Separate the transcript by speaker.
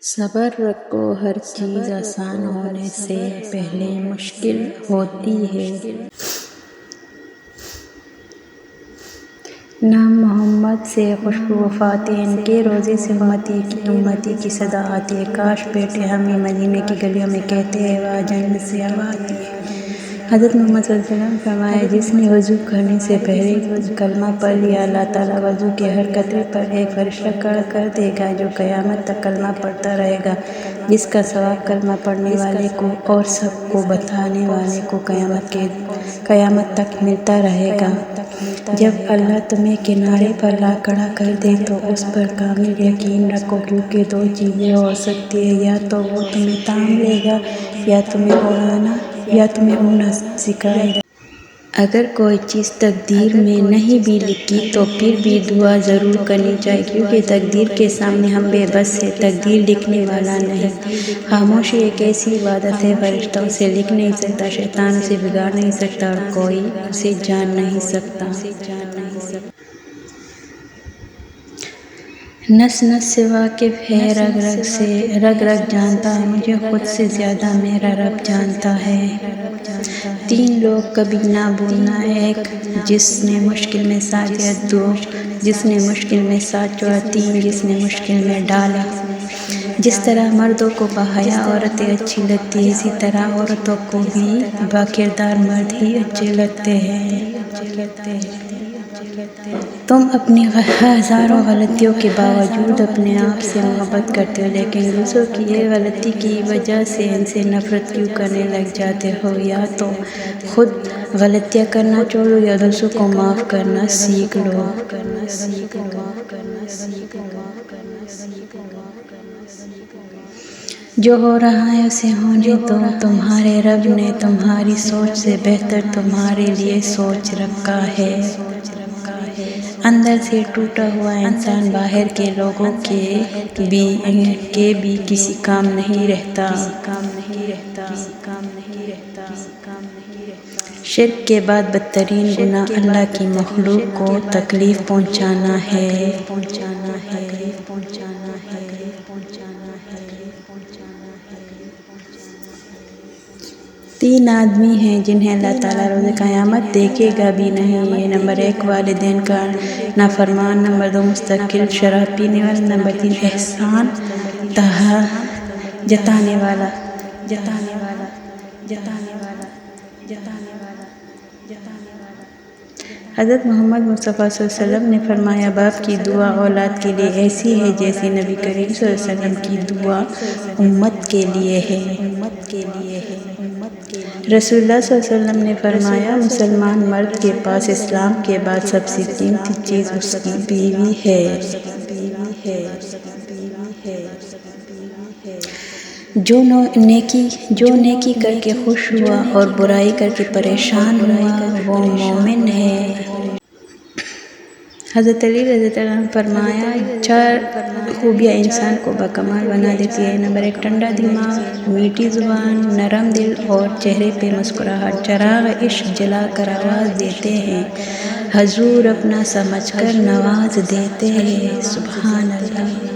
Speaker 1: صبر رکھو، ہر چیز آسان ہونے سے پہلے مشکل ہوتی ہے۔ نام محمد سے خوشبو وفات ہے، ان کے روضے سے امتی کی صدا آتی ہے۔ کاش بیٹھے ہم یہ مدینے کی گلیوں میں کہتے ہیں واہ جنت سے ہوا آتی ہے۔ حضرت محمد صلی اللہ علیہ وسلم نے فرمایا جس نے وضو کرنے سے پہلے کلمہ پڑھ لیا، اللہ تعالیٰ وضو کے ہر قطرے پر ایک فرشتہ کھڑا کر دے گا جو قیامت تک کلمہ پڑھتا رہے گا، جس کا ثواب کلمہ پڑھنے والے کو اور سب کو بتانے والے کو قیامت تک ملتا رہے گا۔ جب اللہ تمہیں کنارے پر لا کھڑا کر دے تو اس پر کامل یقین رکھو، کیونکہ دو چیزیں ہو سکتی ہیں، یا تو وہ تمہیں تھام لے گا یا تمہیں اڑنا سکھائے گا۔ اگر کوئی چیز تقدیر میں نہیں بھی لکھی تو پھر بھی دعا ضرور کرنی چاہیے، کیونکہ تقدیر کے سامنے ہم بے بس ہیں، تقدیر لکھنے والا نہیں۔ خاموشی ایک ایسی عبادت ہے، فرشتہ اسے لکھ نہیں سکتا، شیطان اسے بگاڑ نہیں سکتا اور کوئی اسے جان نہیں سکتا۔ نس نس سے واقف ہے، رگ رگ جانتا ہے، مجھے خود سے زیادہ میرا رب جانتا ہے۔ تین لوگ کبھی نہ بھولنا، ایک جس نے مشکل میں ساتھ دیا، دو جس نے مشکل میں ساتھ چھوڑا، تین جس نے مشکل میں ڈالا۔ جس طرح مردوں کو باحیا عورتیں اچھی لگتی ہیں، اسی طرح عورتوں کو بھی باکردار مرد ہی اچھے لگتے ہیں۔ تم اپنی ہزاروں غلطیوں کے باوجود اپنے آپ سے محبت کرتے ہو، لیکن دوسروں کی ایک غلطی کی وجہ سے ان سے نفرت کیوں کرنے لگ جاتے ہو؟ یا تو خود غلطیاں کرنا چھوڑو یا دوسروں کو معاف کرنا سیکھ لو۔ جو ہو رہا ہے اسے ہونے دو، تمہارے رب نے تمہاری سوچ سے بہتر تمہارے لیے سوچ رکھا ہے۔ اندر سے ٹوٹا ہوا انسان باہر کے لوگوں کے بھی کسی کام نہیں رہتا۔ شرک کے بعد بدترین گناہ اللہ کی مخلوق کو تکلیف پہنچانا ہے۔ تین آدمی ہیں جنہیں اللہ تعالیٰ روز قیامت دیکھے گا بھی نہیں۔ یہ نمبر 1 والدین کا نافرمان، نمبر 2 مستقل شراب پینے والا، نمبر 3 احسان جتانے والا۔ حضرت محمد مصطفیٰ صلی اللہ علیہ وسلم نے فرمایا باپ کی دعا اولاد کے لیے ایسی ہے جیسے نبی کریم صلی اللہ علیہ وسلم کی دعا امت کے لیے ہے۔ رسول اللہ صلی اللہ علیہ وسلم نے فرمایا مسلمان مرد کے پاس اسلام کے بعد سب سے قیمتی چیز اس کی بیوی ہے۔ جو نیکی کر کے خوش ہوا اور برائی کر کے پریشان ہوا وہ مومن ہے۔ حضرت علی رضی اللہ عنہ نے فرمایا 4 خوبیاں انسان کو باکمال بنا دیتی ہیں۔ نمبر 1 ٹھنڈا دماغ، میٹھی زبان، نرم دل اور چہرے پہ مسکراہٹ۔ چراغ عشق جلا کر آواز دیتے ہیں، حضور اپنا سمجھ کر نواز دیتے ہیں۔ سبحان اللہ۔